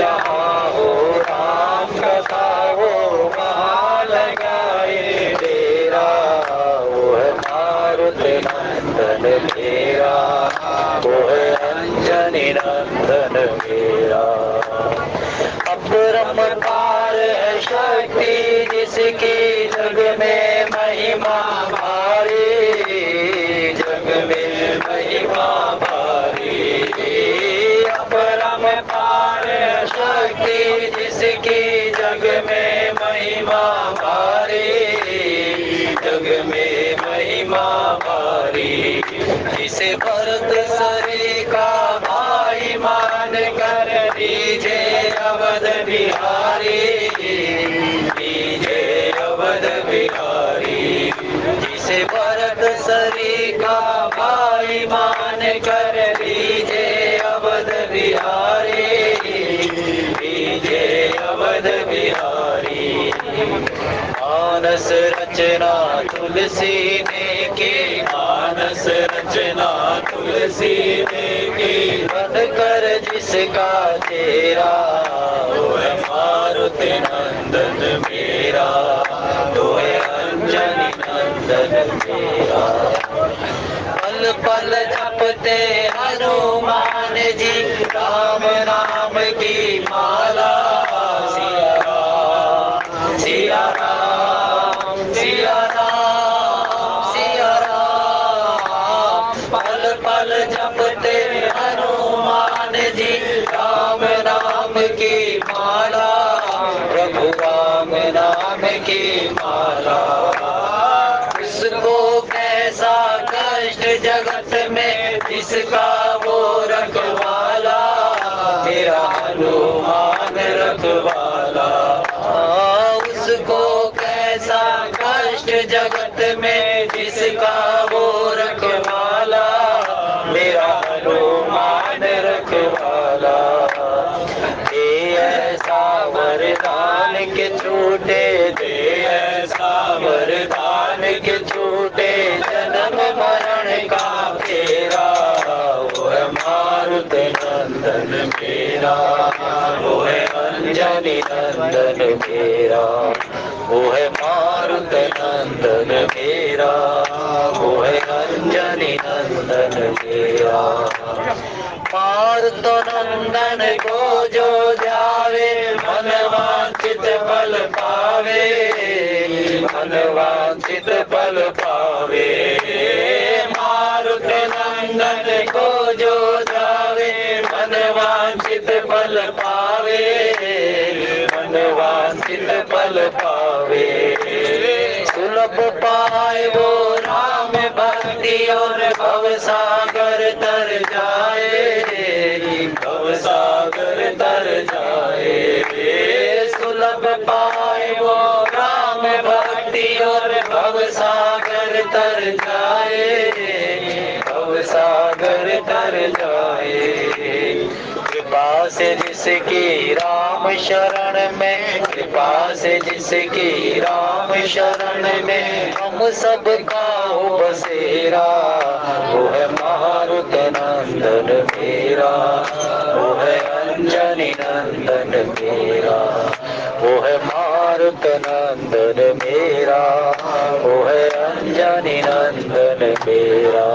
जहाँ हो राम कथा वो वहाँ लगाए डेरा। वो है मारुति नंदन मेरा, वो है अंजनी नंदन मेरा। अपरंपार है शक्ति जिसकी जग में महिमा भारी, जग में महिमा भारी। अपरंपार है शक्ति जिसकी जग में महिमा भारी, जग में महिमा भारी। जिसे भरत सरी का भाई मान कर दीजे अवध बिहारी, दीजे अवध बिहारी। जिसे भरत सरी का भाई मान कर दीजे अवध बिहारी, दीजे अवध बिहारी। मानस रचना तुलसी ने की, मानस रचना तुलसी ने की। बन कर जिसका तेरा, वो है मारुति नंदन मेरा, वो है अंजनी नंदन मेरा। पल पल जपते हनुमान जी राम नाम की माला। सिया राम सिया राम सिया राम सिया राम। पल पल जपते हनुमान जी राम नाम की माला, प्रभु राम नाम की माला। इसको कैसा कष्ट जगत में जिसका वो रखवाला, मेरा हनुमान रखवाला। उसको कैसा कष्ट जगत में जिसका वो रखवाला, मेरा हनुमान रखवाला। दे ऐसा वरदान के छूटे, दे ऐसा वरदान के छूटे जन्म मरण का फेरा। वो है मारुति नंदन मेरा, वो है अंजनी नंदन मेरा, वो है मारुति नंदन मेरा, वो है अंजनी नंदन मेरा। मारुति नंदन को जो जावे मनवांछित फल पावे, मनवांछित फल पावे। मारुति नंदन को जो जावे मनवांछित फल पावे, मनवांछित फल पावे। सुलभ पाए वो राम भक्ति और भव सागर तर जाए, भव सागर तर जाए। सुलभ पाए वो राम भक्ति और भव सागर तर जाए, भव सागर तर जाए। कृपा से जिसकी राम शरण में, कृपा से जिसकी राम शरण में हम सबका हो बसेरा। वो है मारुति नंदन मेरा, वो है अंजनी नंदन मेरा, वो है मारुति नंदन मेरा, वो है अंजनी नंदन मेरा।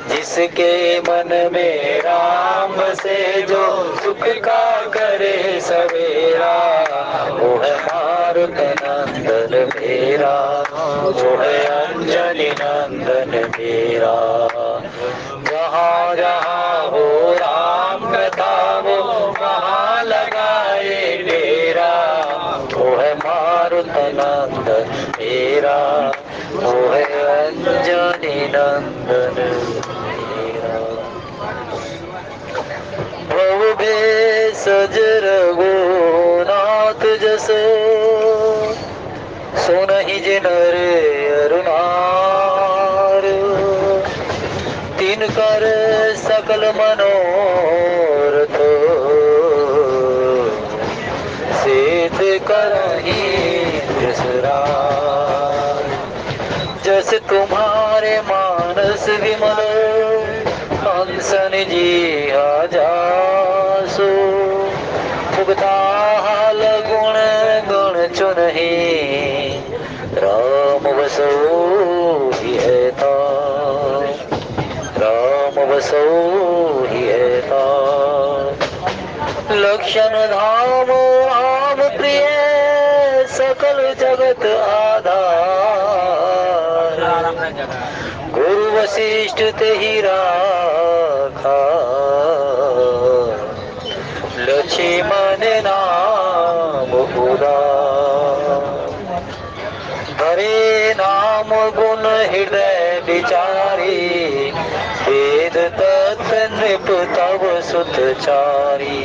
जिसके मन में राम से जो सुख का करे सवेरा, वो है मारुति नंदन मेरा, वो है अंजनी नंदन मेरा। जहाँ जहाँ हो राम कथा वो वहाँ लगाए डेरा। वो है मारुति नंदन मेरा, वो है अंजनी नंदन मेरा। प्रभु भे सज रघुनाथ जसो, सुनहि जिन रे अरुणार। तिनकर सकल मनोरथ, सिद्ध करहि विसरार। जस तुम्हारे मानस विमल, हंसन जी जासो। जुगता हाल गुण गुण चुनहि राम बसो ही है ता राम बसो ही है ता लक्षण धाम राम प्रिय सकल जगत आधार गुरु वशिष्ठ ते ही राखा लक्ष्मण नाम उदार धरे नाम गुण हृदय विचारी वेद तत्व नृप तव सुतचारी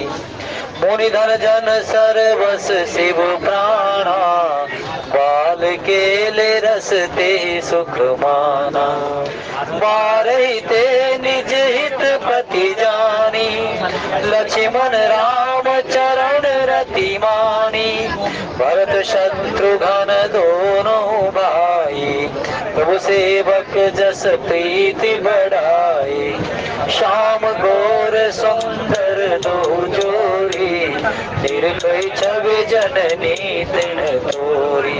मुनि धन जन सर्वस शिव प्राणा बाल केले रस ते सुख माना बारही ते निज हित प्रति जानी लक्ष्मण राम चरण रति मानी भरत शत्रुघ्न दोनों भाई प्रभु सेवक जस प्रीति बढ़ाई श्याम गौर सुंदर दो जोड़ी निर्भय छवि जननी तिन तोरी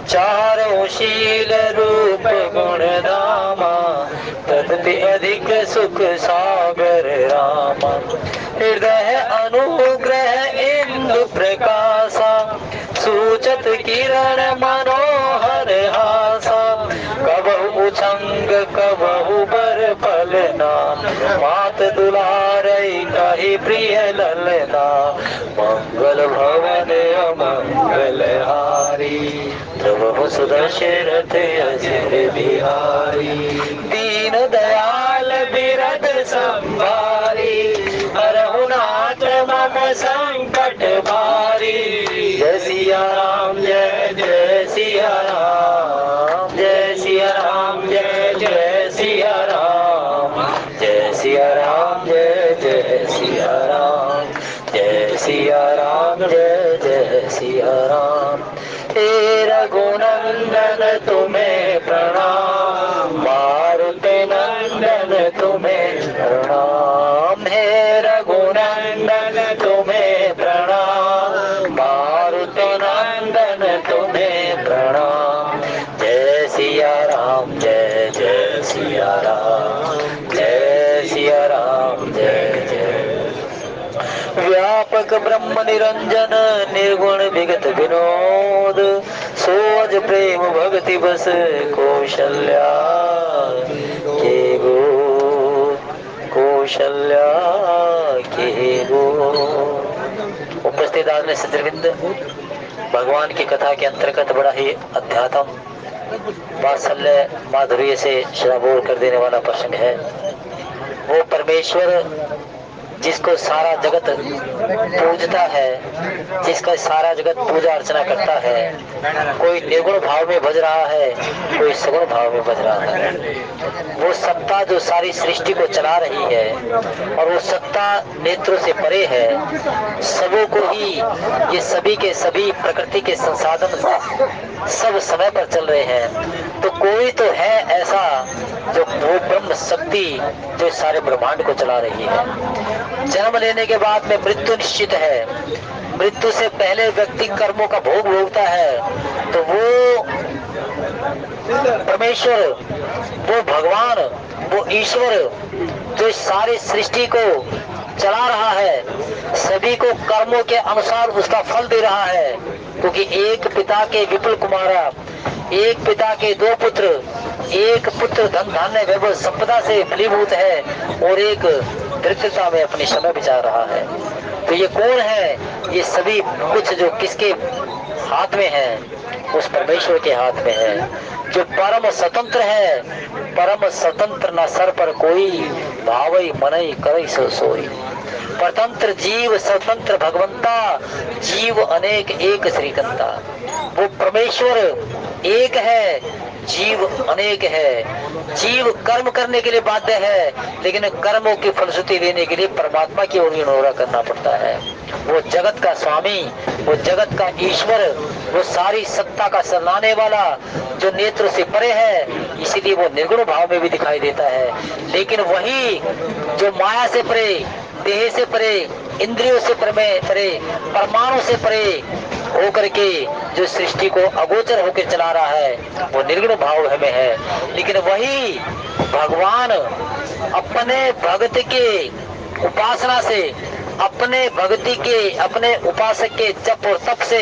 चारों शील रूप गुण नामा तदपि अधिक सुख सागर रामा हृदय अनुग्रह इंदु प्रकाशा सूचत किरण मनोहर हासा कबहु उछंग कबहु बर फलना मात दुलारई कही प्रिय ललना मंगल भवन अमंगल हारी प्रभु सुदशरथ अजर बिहारी दीन दयाल बिरद संभारी रघुनाथ मम संकट भारी जय सिया राम जय जय सिया राम जय सिया राम जय जय सिया राम जय सिया राम जय जय सिया राम जय सिया राम जय जय सिया राम हे रघुनंदन तुम्हें प्रणाम मारुति नंदन तुम्हें प्रणाम हे रघुनंदन तुम्हें प्रणाम मारुति नंदन तुम्हें प्रणाम जय सिया राम जय जय सिया राम जय सिया राम जय जय व्यापक ब्रह्म निरंजन निर्गुण विगत विनोद सोज प्रेम भक्ति बस कौशल्या के गो कौशल्या के गो। उपस्थित आदमी सत्रविंद भगवान की कथा के अंतर्गत बड़ा ही अध्यात्म वात्सल्य माधुर्य से शराबोर कर देने वाला प्रसंग है। वो परमेश्वर जिसको सारा जगत पूजता है, जिसका सारा जगत पूजा अर्चना करता है, कोई निर्गुण भाव में भज रहा है, कोई सगुण भाव में भज रहा है। वो सत्ता जो सारी सृष्टि को चला रही है और वो सत्ता नेत्रों से परे है, सबों को ही ये सभी के सभी प्रकृति के संसाधन सब समय पर चल रहे हैं। तो कोई तो है ऐसा जो वो ब्रह्म शक्ति जो सारे ब्रह्मांड को चला रही है। जन्म लेने के बाद में मृत्यु निश्चित है। मृत्यु से पहले व्यक्ति कर्मों का भोग भोगता है। तो वो परमेश्वर, वो भगवान, वो ईश्वर जो सारी सृष्टि को चला रहा है, सभी को कर्मों के अनुसार उसका फल दे रहा है। क्योंकि एक पिता के विपुल कुमारा, एक पिता के दो पुत्र, एक पुत्र धन धान्य वैभव संपदा से फलीभूत है और एक दरिद्रता में अपनी समय बिता रहा है। तो ये कौन है? ये सभी कुछ जो किसके हाथ में है? उस परमेश्वर के हाथ में है, जो परम स्वतंत्र है। परम स्वतंत्र न सर पर कोई, भावई मनई करई सो सोई। परतंत्र जीव स्वतंत्र भगवंता, जीव अनेक एक श्रीकंता। वो परमेश्वर एक है, जीव अनेक है। जीव कर्म करने के लिए बाध्य है, लेकिन कर्मों की फलश्रुति लेने के लिए परमात्मा की ओर निहोरा करना पड़ता है। वो जगत का स्वामी, वो जगत का ईश्वर, वो सारी सत्ता का चलाने वाला जो नेत्र से परे है, इसीलिए वो निर्गुण भाव में भी दिखाई देता है। लेकिन वही जो माया से परे, देह से परे, इंद्रियों से परे, परमाणु से परे होकर के जो सृष्टि को अगोचर होकर चला रहा है वो निर्गुण भाव में है। लेकिन वही भगवान अपने भक्त के उपासना से, अपने भक्ति के, अपने उपासक के जप और तप से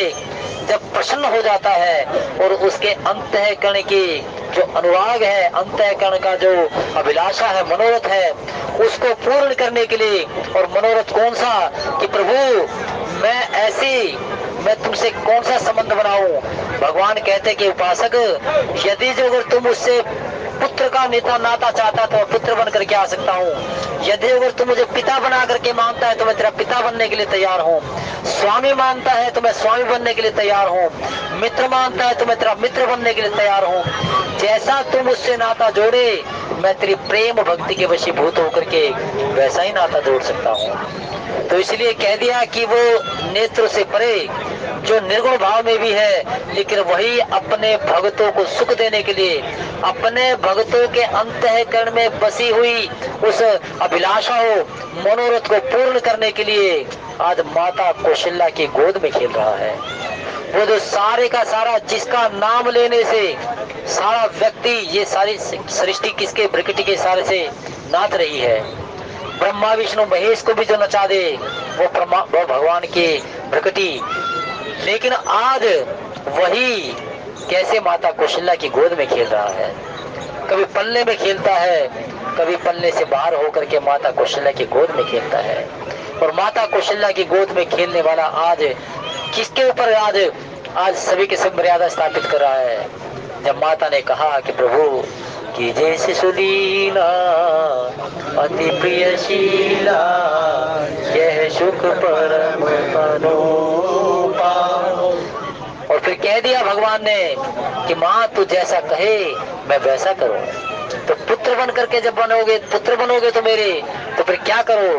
जब प्रसन्न हो जाता है और उसके अंतःकरण की जो अनुराग है, अंतःकरण का जो अभिलाषा है, मनोरथ है, उसको पूर्ण करने के लिए, और मनोरथ कौन सा कि प्रभु मैं तुमसे कौन सा संबंध बनाऊं। भगवान कहते कि उपासक, यदि जो अगर तुम उससे पुत्र का नाता चाहता तो पुत्र बन करके आ सकता हूँ। यदि अगर तू मुझे पिता बना करके मानता है तो मैं तेरा पिता बनने के लिए तैयार हूँ। स्वामी मानता है तो मैं स्वामी बनने के लिए तैयार हूँ। मित्र मानता है तो मैं तेरा मित्र बनने के लिए तैयार हूँ। जैसा तुम उससे नाता जोड़े मैं तेरी प्रेम भक्ति के वशीभूत होकर के वैसा ही नाता जोड़ सकता हूँ। तो इसलिए कह दिया कि वो नेत्र से परे जो निर्गुण भाव में भी है, लेकिन वही अपने भक्तों को सुख देने के लिए, अपने भक्तों के अंतःकरण में बसी हुई उस अभिलाषा हो, मनोरथ को पूर्ण करने के लिए आज माता कौशल्या की गोद में खेल रहा है। वो जो सारे का सारा, जिसका नाम लेने से सारा व्यक्ति, ये सारी सृष्टि किसके प्रकृति के सारे से नाच रही है। ब्रह्मा विष्णु महेश को भी जो नचा दे वो भगवान की प्रकृति। लेकिन आज वही कैसे माता कौशल्या की गोद में खेल रहा है। कभी पल्ले में खेलता है, कभी पल्ले से बाहर होकर के माता कौशल्या की गोद में खेलता है। और माता कौशल्या की गोद में खेलने वाला आज किसके ऊपर आज सभी के सब मर्यादा स्थापित कर रहा है। जब माता ने कहा कि प्रभु कि जैसे सुलीला अति प्रियशीला यह सुख परम अनुपा। और फिर कह दिया भगवान ने कि माँ तू जैसा कहे मैं वैसा करूं। तो पुत्र बन करके जब पुत्र बनोगे तो मेरे, तो फिर क्या करो,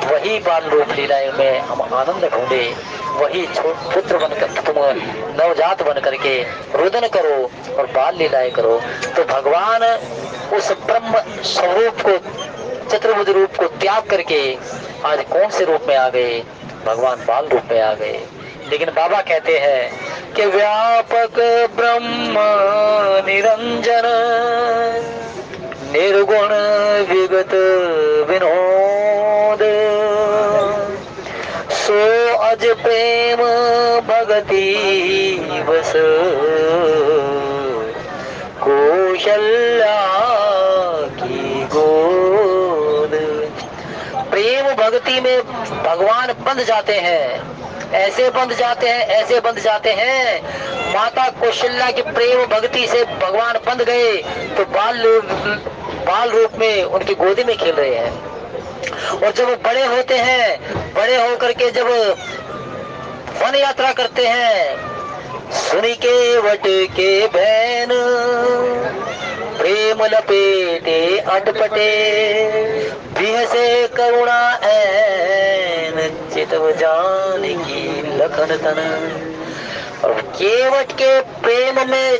वही बाल रूप लीलाएं में हम आनंद ढूंढे, वही पुत्र बनकर तुम नवजात बन करके रुदन करो और बाल लीलाएं करो। तो भगवान उस ब्रह्म स्वरूप को, चतुर्भुज रूप को त्याग करके आज कौन से रूप में आ गए, भगवान बाल रूप में आ गए। लेकिन बाबा कहते हैं कि व्यापक ब्रह्म निरंजन निर्गुण विगत विनोद सो अज प्रेम भगति बस कौशल्या की गोद। प्रेम भक्ति में भगवान बंध जाते हैं, ऐसे बंध जाते हैं, ऐसे बंध जाते हैं। माता कौशल्या की प्रेम भक्ति से भगवान बंध गए तो बाल रूप में उनकी गोदी में खेल रहे हैं। और जब बड़े होते हैं, बड़े होकर के जब वन यात्रा करते हैं, सुनी के वट के बहन प्रेम लपेटे अटपटे बिहसे करुणा ऐन चितव जान की लखन तन। और केवट के प्रेम में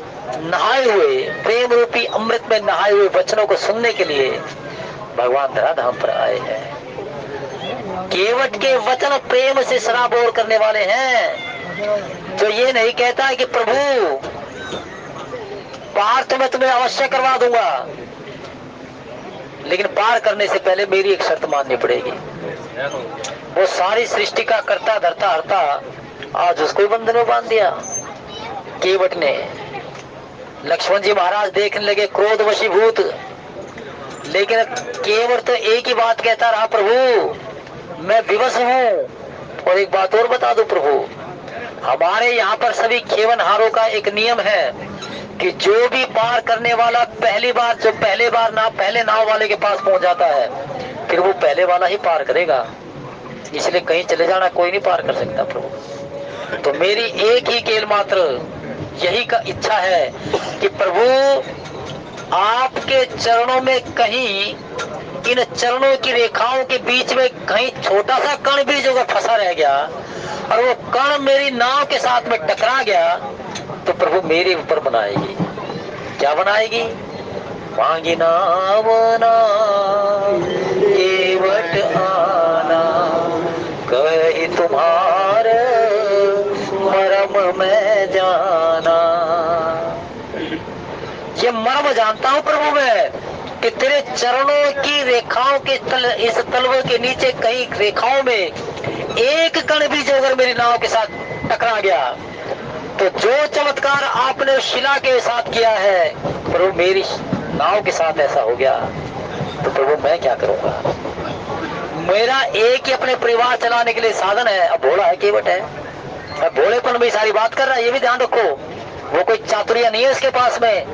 नहाए हुए, प्रेम रूपी अमृत में नहाए हुए वचनों को सुनने के लिए भगवान धराधाम पर आए हैं। केवट के वचन प्रेम से सराबोर करने वाले हैं। जो ये नहीं कहता है कि प्रभु पार तो मैं तुम्हें अवश्य करवा दूंगा, लेकिन पार करने से पहले मेरी एक शर्त माननी पड़ेगी। वो सारी सृष्टि का करता धरता हरता आज उसको बंधन में बांध दिया केवट ने। लक्ष्मण जी महाराज देखने लगे क्रोध वशीभूत, लेकिन केवट तो एक ही बात कहता रहा, प्रभु मैं विवश हूँ। और एक बात और बता दो प्रभु, हमारे यहाँ पर सभी खेवनहारों का एक नियम है कि जो भी पार करने वाला पहली बार, जो पहले नाव वाले के पास पहुंच जाता है फिर वो पहले वाला ही पार करेगा। इसलिए कहीं चले जाना कोई नहीं पार कर सकता प्रभु। तो मेरी एक ही केवल मात्र यही का इच्छा है कि प्रभु आपके चरणों में कहीं, इन चरणों की रेखाओं के बीच में कहीं छोटा सा कण भी जो फंसा रह गया और वो कण मेरी नाव के साथ में टकरा गया तो प्रभु मेरे ऊपर बनाएगी। क्या बनाएगी? मांगी नावना केवट आना कर हूँ प्रभु मैं कि तेरे चरणों की रेखाओं के इस तलवों के नीचे कई रेखाओं में एक कण भी जो अगर मेरी नाव के साथ टकरा गया तो जो चमत्कार आपने उस शिला के साथ किया है प्रभु मेरी नाव के साथ ऐसा हो गया तो प्रभु मैं क्या करूंगा। मेरा एक ही अपने परिवार चलाने के लिए साधन है, अब भोला है केवट है, अब भोलेपन में सारी बात कर रहा है, ये भी ध्यान रखो। वो कोई चातुर्य नहीं है उसके पास में।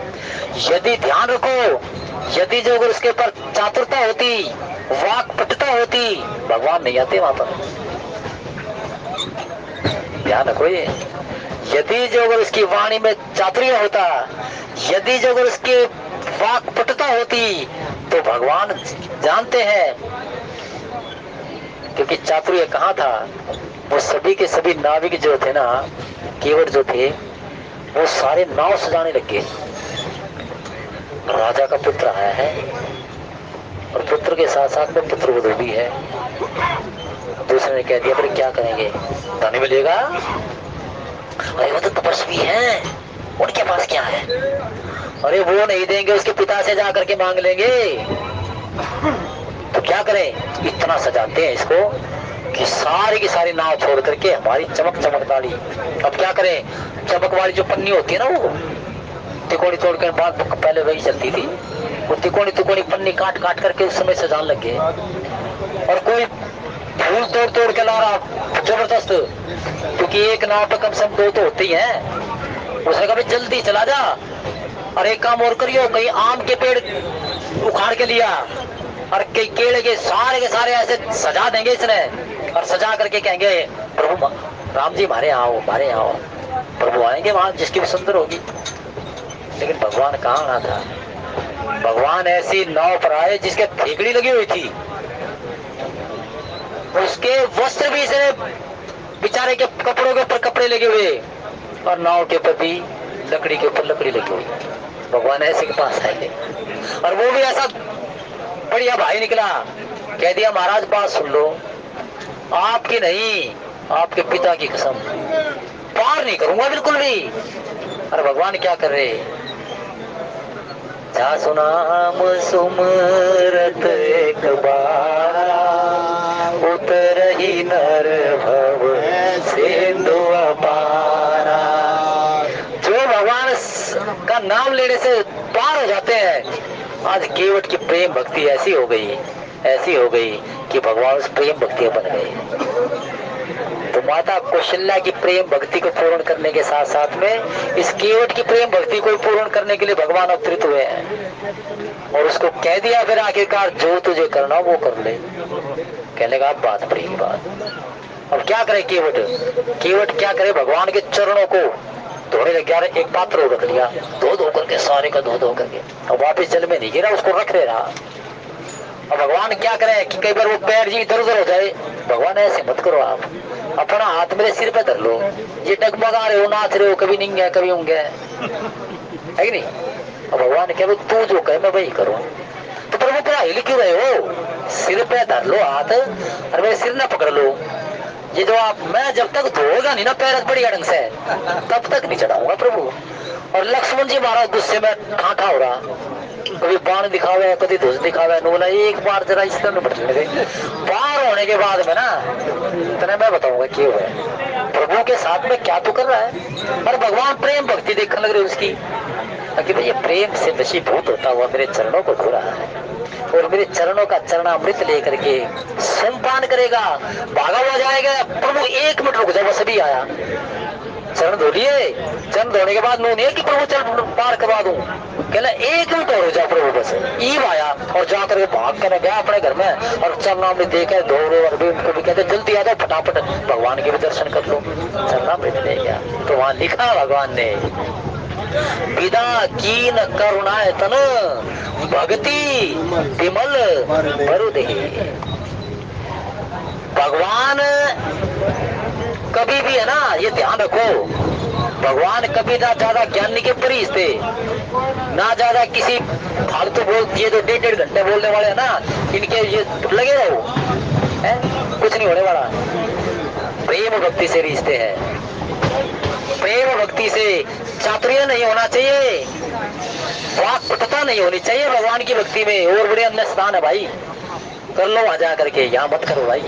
यदि ध्यान रखो, यदि जो अगर उसके ऊपर चातुरता होती, वाक्पटुता होती, भगवान नहीं आते वहां पर। ध्यान रखो ये, यदि जो अगर उसकी वाणी में चातुर्य होता, यदि जो अगर उसके वाक्पटुता होती तो भगवान जानते हैं, क्योंकि चातुर्य कहाँ था। वो सभी के सभी नाविक जो थे ना, केवट जो थे, वो सारे नाव सजाने लगे। राजा का पुत्र आया है और पुत्र के साथ साथ में पुत्र वधू भी है। दूसरे ने कह दिया फिर क्या करेंगे, धन मिलेगा, अरे वो तो तपस्वी है, उनके पास क्या है, अरे वो नहीं देंगे, उसके पिता से जाकर के मांग लेंगे। तो क्या करें, इतना सजाते हैं इसको कि सारी की सारी नाव छोड़ करके हमारी चमक चमकदारी। अब क्या करें, चमक वाली जो पन्नी होती है ना, वो तिकोनी तोड़ कर बाद पहले वही चलती थी, वो तिकोनी तिकोनी पन्नी काट काट करके उस समय सजान लग गए। और कोई फूल तोड़ तोड़ के ला रहा जबरदस्त, क्योंकि एक नाव पे कम से कम दो तो होते ही हैं। उसने कहा जल्दी चला जा, और एक काम और करियो, कहीं आम के पेड़ उखाड़ के लिया और कई केले के सारे ऐसे सजा देंगे इसने, और सजा करके कहेंगे प्रभु राम जी हमारे आओ, हमारे आओ। प्रभु आएंगे वहां जिसकी भी सुंदर होगी। लेकिन भगवान कहाँ आना था, भगवान ऐसी नाव पर आए जिसके ठेकड़ी लगी हुई थी, उसके वस्त्र भी इसने बेचारे के कपड़ों के ऊपर कपड़े लगे हुए, और नाव के ऊपर भी लकड़ी के ऊपर लकड़ी लगी हुई। भगवान ऐसे के पास आए, और वो भी ऐसा बढ़िया भाई निकला, कह दिया महाराज बात सुन लो, आपकी नहीं आपके पिता की कसम, पार नहीं करूंगा बिल्कुल भी। और भगवान क्या कर रहे, जा सुनाम सुमरत एक बारा, उतर ही नर भव सिंधु अपारा। जो भगवान का नाम लेने से पार हो जाते हैं। आज केवट की प्रेम भक्ति ऐसी हो गई कि भगवान उस प्रेम भक्ति बन गए। तो माता कौशल्या की प्रेम भक्ति को पूर्ण करने के साथ साथ में इस केवट की प्रेम भक्ति को पूर्ण करने के लिए भगवान अवतरित हुए हैं, और उसको कह दिया फिर आखिरकार जो तुझे करना वो कर ले। कहने का बात प्रेम बात। अब क्या करे केवट क्या करे, भगवान के चरणों को धोने लग गया। एक पात्र रख लिया, धो करके सारे का धो करके, और वापिस जल में नहीं गिरा, उसको रख ले रहा। अब भगवान क्या करे कि कई बार वो पैर जी इधर उधर हो जाए। भगवान ऐसे मत करो, आप अपना हाथ मेरे सिर पे धर लो, ये डगमगा रहे हो, नाच रहे हो, कभी नहीं है कभी होंगे, है कि नहीं। अब भगवान कहे तू जो कहे मैं वही करूं। तो प्रभु पूरा हिल क्यों रहे हो, सिर पे धर लो हाथ और मेरे सिर ना पकड़ लो। ये जो आप, मैं जब तक धोगा नहीं ना पैर बढ़िया ढंग से, तब तक नहीं चढ़ाऊंगा प्रभु। और लक्ष्मण जी महाराज गुस्से में ठाठा हो रहा, कभी बाण दिखावे कभी ध्वज दिखावे, बोला एक बार जरा इस तरह निपटने लगे। पार होने के बाद में ना इतना मैं बताऊंगा क्यों है, प्रभु के साथ में क्या तो कर रहा है। और भगवान प्रेम भक्ति देखने लग रहे उसकी, कि भाई ये प्रेम से वशीभूत होता हुआ मेरे चरणों को धो रहा है, और मेरे चरणों का चरणामृत लेकर के संपान करेगा, भागा हुआ जाएगा। प्रभु एक मिनट रुक जाओ, वो सभी आया, चरण धो लिए। चरण धोने के बाद उन्होंने कि प्रभु चरण पार करवा दूं, कहला एक मिनट और हो जाओ प्रभु बस। ईव आया और जाकर के भाग कर गया अपने घर में, और चरणामृत देकर धो रो, और भी उनको भी कहते जल्दी आ जाओ फटाफट भगवान के भी दर्शन कर लो। चरणामृत ले गया तो वहां लिखा भगवान ने, विदा कीन करुणाए तन भक्ति विमल भरु देहि। भगवान कभी भी है ना, ये ध्यान रखो, भगवान कभी ना ज्यादा ज्ञानी के परीस थे, ना ज्यादा किसी फालतू बोल, ये जो 1.5 घंटे बोलने वाले है ना, इनके ये लगे रहो, कुछ नहीं होने वाला। प्रेम भक्ति से रिश्ते हैं, प्रेम भक्ति से चातुर्य नहीं होना चाहिए। वाक्पटुता नहीं होनी चाहिए भगवान की भक्ति में। और बड़े अन्य स्थान है भाई, कर लो वहां जा करके, यहाँ मत करो भाई।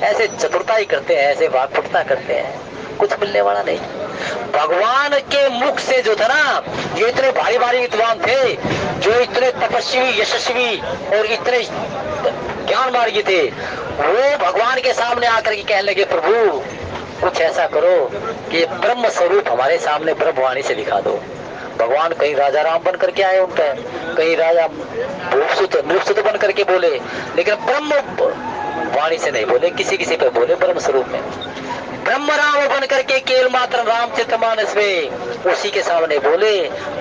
ऐसे चतुरता ही करते हैं, ऐसे वाक्पटुता करते हैं, कुछ मिलने वाला नहीं। भगवान के मुख से जो था ना, जो इतने भारी भारी विद्वान थे, जो इतने तपस्वी यशस्वी और इतने ज्ञान मार्गी थे, वो भगवान के सामने आकर के कहने लगे, प्रभु कुछ ऐसा करो कि ब्रह्म स्वरूप हमारे सामने ब्रह्मवाणी से दिखा दो। भगवान कहीं राजा राम बन करके आए उन पर, कहीं राजा नृपसुत बन करके बोले, लेकिन ब्रह्म वाणी से नहीं बोले, किसी किसी पे बोले ब्रह्म स्वरूप में। ब्रह्म राम बन करके केवल मात्र रामचरितमानस में उसी के सामने बोले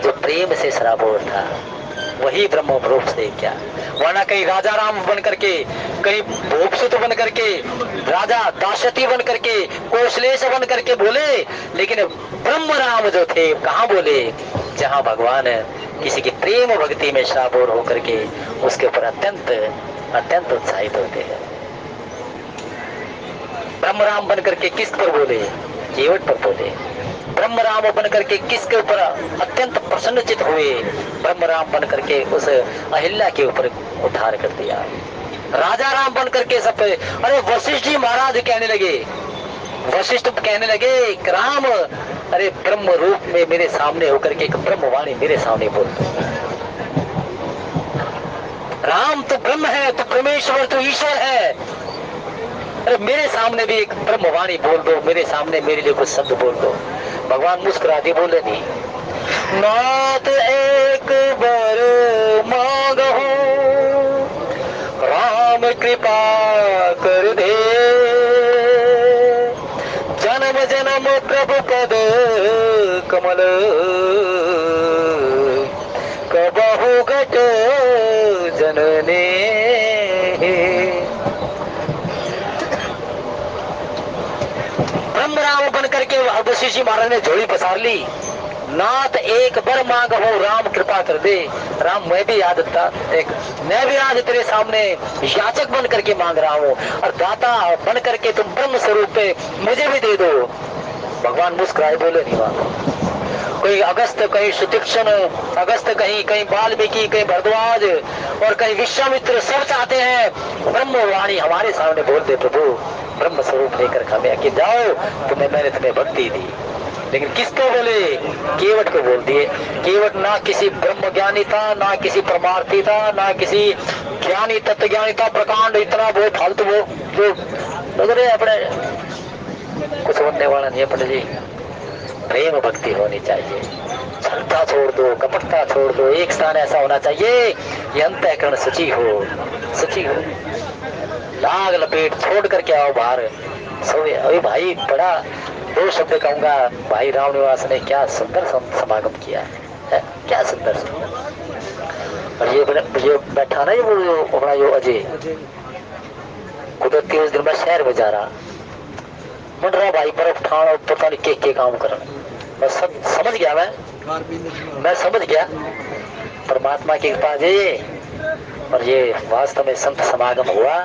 जो प्रेम से सराबोर था, वही ब्रह्म रूप से क्या। वरना कहीं राजा राम बन करके, कहीं भोगसुत बन करके, राजा दाशरथी बन करके, कौशलेश बन करके बोले, लेकिन ब्रह्म राम जो थे कहाँ बोले, जहाँ भगवान किसी की प्रेम भक्ति में सराबोर होकर के उसके ऊपर अत्यंत अत्यंत उत्साहित होते हैं। ब्रह्म राम बन करके किस पर बोले, केवट पर बोले। ब्रह्म राम बन करके किसके ऊपर अत्यंत प्रसन्नचित हुए, ब्रह्म राम बन करके उस अहिल्या के ऊपर उद्धार कर दिया। राजा राम बन करके सब पे, अरे वशिष्ठ जी महाराज कहने लगे, वशिष्ठ कहने लगे राम, अरे ब्रह्म रूप में मेरे सामने होकर के एक ब्रह्मवाणी मेरे सामने बोल दो। राम तो ब्रह्म है, तो परमेश्वर, तो ईश्वर है, अरे मेरे सामने भी एक ब्रह्मवाणी बोल दो, मेरे सामने मेरे लिए कुछ शब्द बोल दो। भगवान मुस्कुराते बोले, नहीं, नाथ एक बार मांगो, राम कृपा कर दे, जन्म जन्म प्रभु पद कमल, कबहु घट जनने। ब्रह्म राम बन करके वशिष्ठ जी महाराज ने झोली पसार ली, नाथ एक बार मांग हो, राम कृपा कर दे। राम मैं भी याद था, मैं भी आज तेरे सामने याचक बन करके मांग रहा हूँ, और दाता बन करके तुम ब्रह्म स्वरूप पे मुझे भी दे दो। भगवान मुस्कुराए बोले, नहीं मांगो। कोई अगस्त, कहीं सुतीक्षण, अगस्त कहीं, कहीं वाल्मीकि, कहीं भरद्वाज और कहीं विश्वामित्र, सब चाहते हैं ब्रह्मवाणी हमारे सामने बोल दे प्रभु, ब्रह्म स्वरूप लेकर हमें कि जाओ, तुम्हें मैंने तुम्हें भक्ति दी। लेकिन किसको बोले, केवट को बोल दिए। केवट ना किसी ब्रह्म ज्ञानी था, ना किसी परमार्थी था, ना किसी ज्ञानी तत्व ज्ञानी था, प्रकांड इतना वो फालतू वो जो अपने कुछ होने वाला नहीं। अपने जी प्रेम भक्ति होनी चाहिए, छलता छोड़ दो, कपटता छोड़ दो, एक स्थान ऐसा होना चाहिए ये अंतःकरण शुचि हो, शुचि हो। लाग लपेट छोड़ करके आओ बाहर सोए। अभी भाई बड़ा दो शब्द कहूंगा, भाई रामनिवास ने क्या सुंदर समागम किया है, क्या सुंदर। और ये बैठा ना, ये वो अपना जो अजय कुदरती उस दिन मैं शहर में जा रहा, मन रहा भाई बर्फ ठाण और पता नहीं के काम करना। मैं सब समझ गया, मैं समझ गया परमात्मा की कृपा जी। और ये वास्तव में संत समागम हुआ,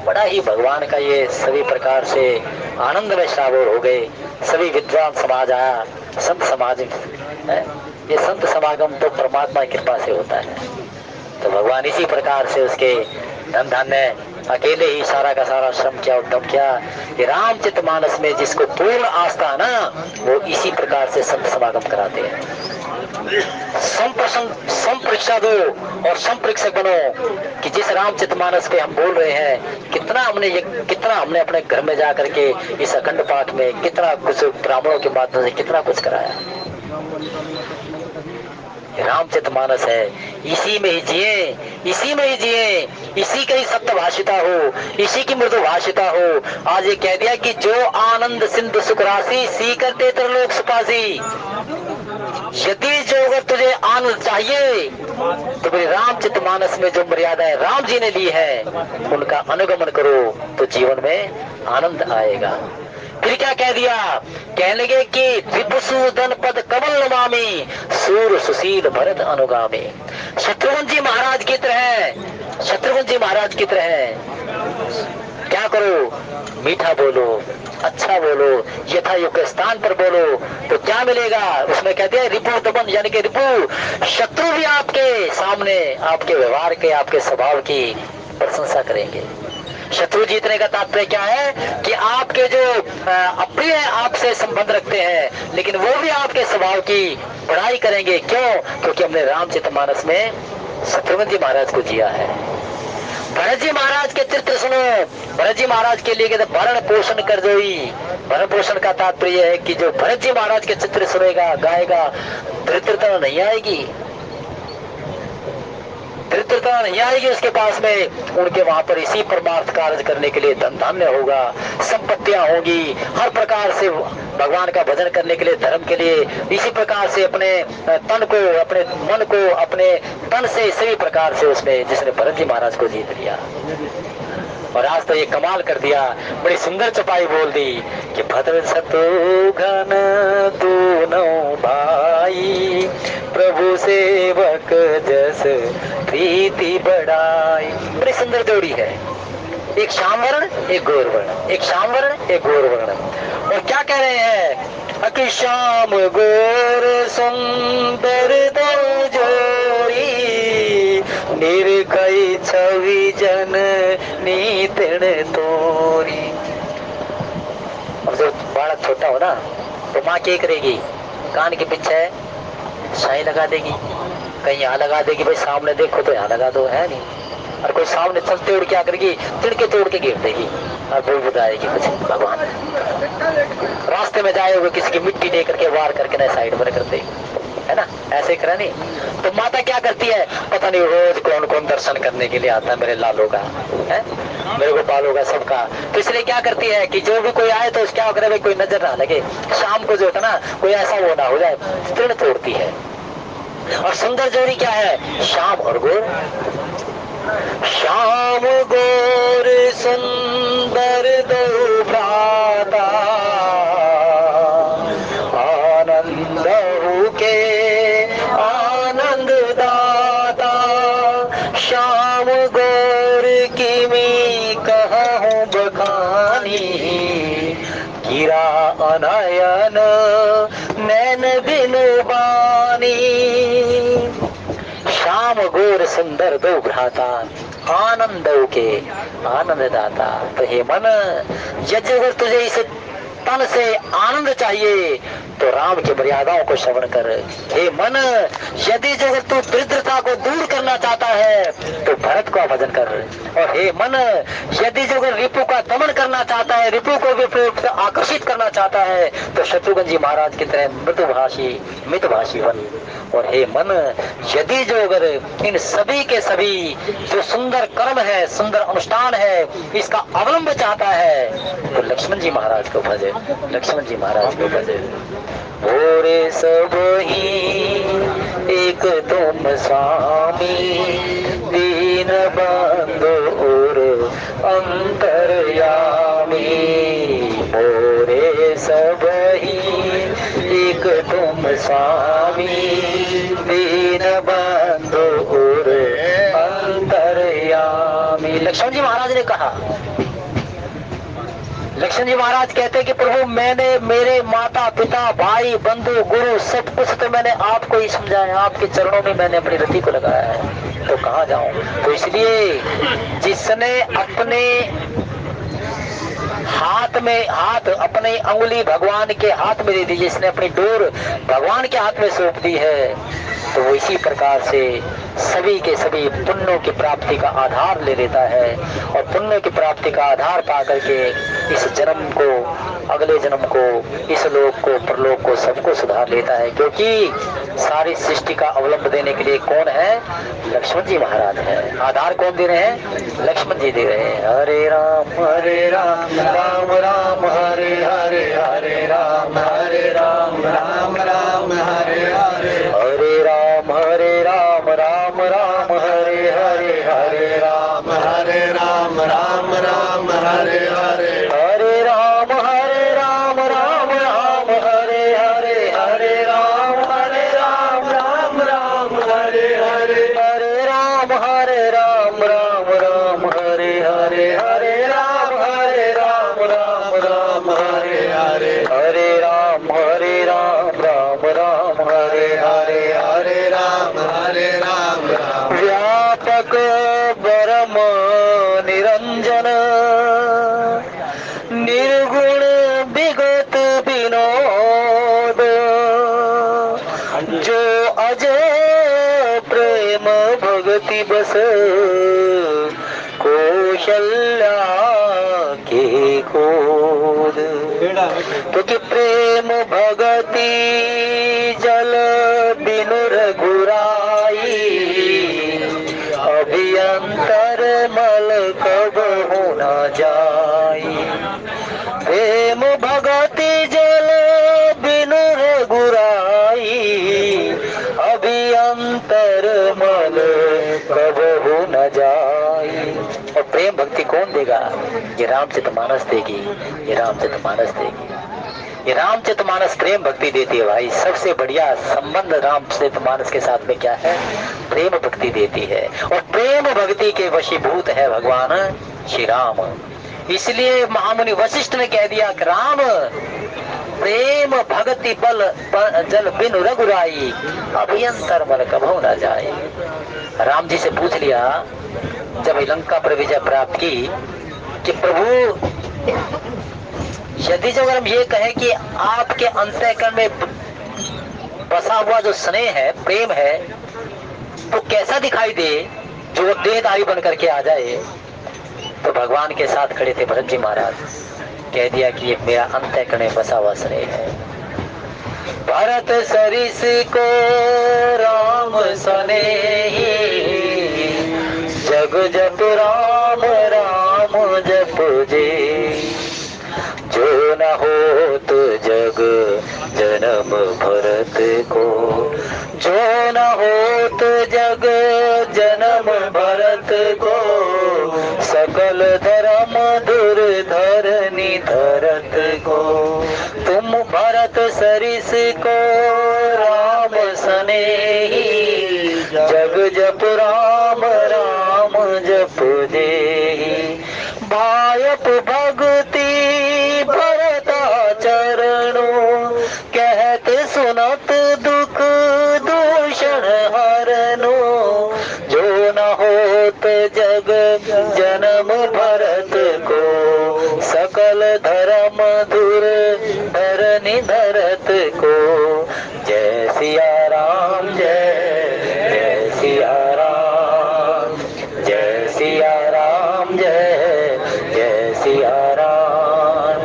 बड़ा ही भगवान का ये सभी प्रकार से आनंद में सराबोर हो गए। सभी विद्वान समाज आया, संत समाज है। ये संत समागम तो परमात्मा की कृपा से होता है। तो भगवान इसी प्रकार से उसके धन धन ने अकेले ही सारा का सारा श्रम किया, उद्यम किया। ये रामचरितमानस में जिसको पूर्ण आस्था है ना, वो इसी प्रकार से संत समागम कराते हैं। संपरीक्षा दो और संप्रेक्षक बनो कि जिस रामचरितमानस पे हम बोल रहे हैं, कितना हमने अपने घर में जा करके इस अखंड पाठ में कितना कुछ ब्राह्मणों के माध्यम से कितना कुछ कराया। रामचरितमानस है, इसी में ही जिए, इसी में ही जिए, इसी का ही सत्य भाषिता हो, इसी की मृदु भाषिता हो। आज ये कह दिया कि जो आनंद सिंधु सुख राशि सी करते त्रिलोक सुपासी। यदि जो अगर तुझे आनंद चाहिए तो मेरे रामचरितमानस में जो मर्यादाएं राम जी ने ली है उनका अनुगमन करो, तो जीवन में आनंद आएगा। फिर क्या कह दिया, कहने लगे कि विभुसूदन पद कमल नमामि, सूर सुशील भरत अनुगामी। शत्रुघ्न जी महाराज की तरह, शत्रुघ्न जी महाराज की तरह क्या करो, मीठा बोलो, अच्छा बोलो, यथा युग स्थान पर बोलो, तो क्या मिलेगा? उसमें कहते हैं रिपु दमन, यानी कि रिपु शत्रु भी आपके सामने आपके व्यवहार के, आपके स्वभाव की प्रशंसा करेंगे। शत्रु जीतने का तात्पर्य क्या है कि आपके जो अप्रिय आपसे संबंध रखते हैं, लेकिन वो भी आपके स्वभाव की बड़ाई करेंगे। क्यों? क्योंकि हमने रामचरितमानस में शत्रुघ्न जी महाराज को जिया है। भरत जी महाराज के चित्र सुनो। भरत जी महाराज के लिए कहते भरण पोषण कर जोई। भरण पोषण का तात्पर्य है कि जो भरत जी महाराज के चित्र सुनेगा, गाएगा, दरिद्रता नहीं आएगी, दरिद्रता नहीं आएगी उसके पास में। उनके वहां पर इसी परमार्थ कार्य करने के लिए धन धान्य होगा, संपत्तियां होंगी, हर प्रकार से भगवान का भजन करने के लिए, धर्म के लिए, इसी प्रकार से अपने तन को, अपने मन को, अपने तन से सभी प्रकार से उसमें जिसने भरत जी महाराज को जीत लिया। और आज तो ये कमाल कर दिया, बड़ी सुंदर चपाई बोल दी कि भद्र शत्रुघ्न दोनों भाई, प्रभु सेवक जस प्रीति बढ़ाई। बड़ी सुंदर जोड़ी है, एक श्याम वर्ण, एक गौर वर्ण, एक श्याम वर्ण, एक गौर वर्ण। और क्या कह रहे हैं कि श्याम गौर सुंदर दो जोड़ी, निर्कई छवि जन नीतिण तोरी। अब जब बालक छोटा हो ना, तो माँ क्या करेगी? कान के पीछे शाही लगा देगी, कहीं यहाँ लगा देगी, भाई सामने देखो तो यहाँ लगा दो, है नहीं? और कोई सामने चलते हुए क्या करेगी? तिड़के तोड़ के गिर देगी और बोल बताएगी कुछ भगवान। रास्ते में जाए हुए किसी की मिट्टी दे करके वार करके ना साइड में कर देगी, है ना? ऐसे करा नहीं। तो माता क्या करती है? पता नहीं रोज कौन कौन दर्शन करने के लिए आता है मेरे लालों का, है मेरे गोपालों का, सबका। तो इसलिए क्या करती है कि जो भी कोई आए तो क्या करे, भाई कोई नजर ना लगे, शाम को जो होता ना कोई ऐसा वो ना हो जाए, तिड़ तोड़ती है। और सुंदर जोड़ी क्या है? श्याम और गौर। श्याम गौर सुंदर दो भ्राता, आनंद के आनंद दाता। श्याम गौर की मी कहूँ बखानी, गिरा अनयन नैन बिनु बानी। श्याम गौर सुंदर दो भ्राता, आनंद के आनंद दाता। तो हे मन, यदि अगर तुझे इस तन से आनंद चाहिए तो राम की मर्यादाओं को श्रवण कर। हे मन, यदि जो तू दरिद्रता को दूर करना चाहता है तो भरत का भजन कर। और हे मन, यदि जो रिपु का दमन करना चाहता है, रिपु को भी आकर्षित करना चाहता है तो शत्रुघ्न जी महाराज की तरह मृदुभाषी मितभाषी बन। और हे मन, यदि जो अगर इन सभी के सभी जो सुंदर कर्म है, सुंदर अनुष्ठान है, इसका अवलंब चाहता है तो लक्ष्मण जी महाराज को भजे, लक्ष्मण जी महाराज को भजे। भोरे सब ही एक तुम स्वामी, दीन बंधु और अंतर्यामी। भोरे सब ही एक तुम स्वामी, दीन बंधु और अंतर्यामी। लक्ष्मण जी महाराज ने कहा, लक्ष्मण जी महाराज कहते हैं कि प्रभु मैंने मेरे माता पिता भाई बंधु गुरु सब कुछ तो मैंने आपको ही समझाया, आपके चरणों में मैंने अपनी रति को लगाया है, तो कहाँ जाऊं? तो इसलिए जिसने अपने हाथ में हाथ अपनी अंगुली भगवान के हाथ में दे दी, जिसने अपनी डोर भगवान के हाथ में सौंप दी है, तो वो इसी प्रकार से सभी के सभी पुण्यों की प्राप्ति का आधार ले लेता है। और पुण्यों की प्राप्ति का आधार पा करके इस जन्म को, अगले जन्म को, इस लोक को, परलोक को, सबको सुधार लेता है। क्योंकि सारी सृष्टि का अवलंब देने के लिए कौन है? लक्ष्मण जी महाराज है। आधार कौन दे रहे हैं? लक्ष्मण जी दे रहे हैं। हरे राम राम राम हरे हरे, हरे राम राम राम हरे हरे, हरे राम राम राम हरे हरे, हरे राम राम राम हरे हरे, हरे राम राम राम हरे हरे, हरे राम राम राम हरे हरे, हरे राम राम राम हरे हरे, हरे राम दिवस कौशल्या के कोद। क्योंकि प्रेम भगति जल बिनु रघुराई, अभियंतर मल कब हो न जाई। प्रेम भगति जल बिनु रघुराई, अभियंतर मल कब हो न जाई। और प्रेम भक्ति कौन देगा? ये रामचरितमानस देगी, ये रामचरितमानस देगी, ये रामचरितमानस प्रेम भक्ति देती है भाई। सबसे बढ़िया संबंध रामचरितमानस के साथ में क्या है? प्रेम भक्ति देती है। और प्रेम भक्ति के वशीभूत है भगवान श्री राम। इसलिए महामुनि वशिष्ठ ने कह दिया कि राम प्रेम भक्ति बल जल बिनु रघुराई, अभियंतर मल कभू न जाए। राम जी से पूछ लिया जब लंका पर विजय प्राप्त की कि प्रभु यदि जब हम ये कहें कि आपके अंतःकरण में बसा हुआ जो स्नेह है, प्रेम है, तो कैसा दिखाई दे जो देहधारी बन करके आ जाए? तो भगवान के साथ खड़े थे भरत जी महाराज, कह दिया कि ये मेरा अंतःकरण में बसा हुआ स्नेह है। भरत सरिस को राम स्नेही, जग जप राम राम जप जे। जो न होत जग जन्म भरत को, जो न होत जग जन्म भरत को। सकल धर्म दुर्धरनी धरत को, तुम भरत सरिस को राम स्नेही। जग जप राम राम जप देहि, भायप भगति भरता चरणों। कहत सुनत दुख दूषण हरनो, जो न होत जग जन्म भरत को। सकल धर्म धुर धरनी धरत को। जय सिया राम जय जय सिया राम, जय सिया राम जय जय सिया राम।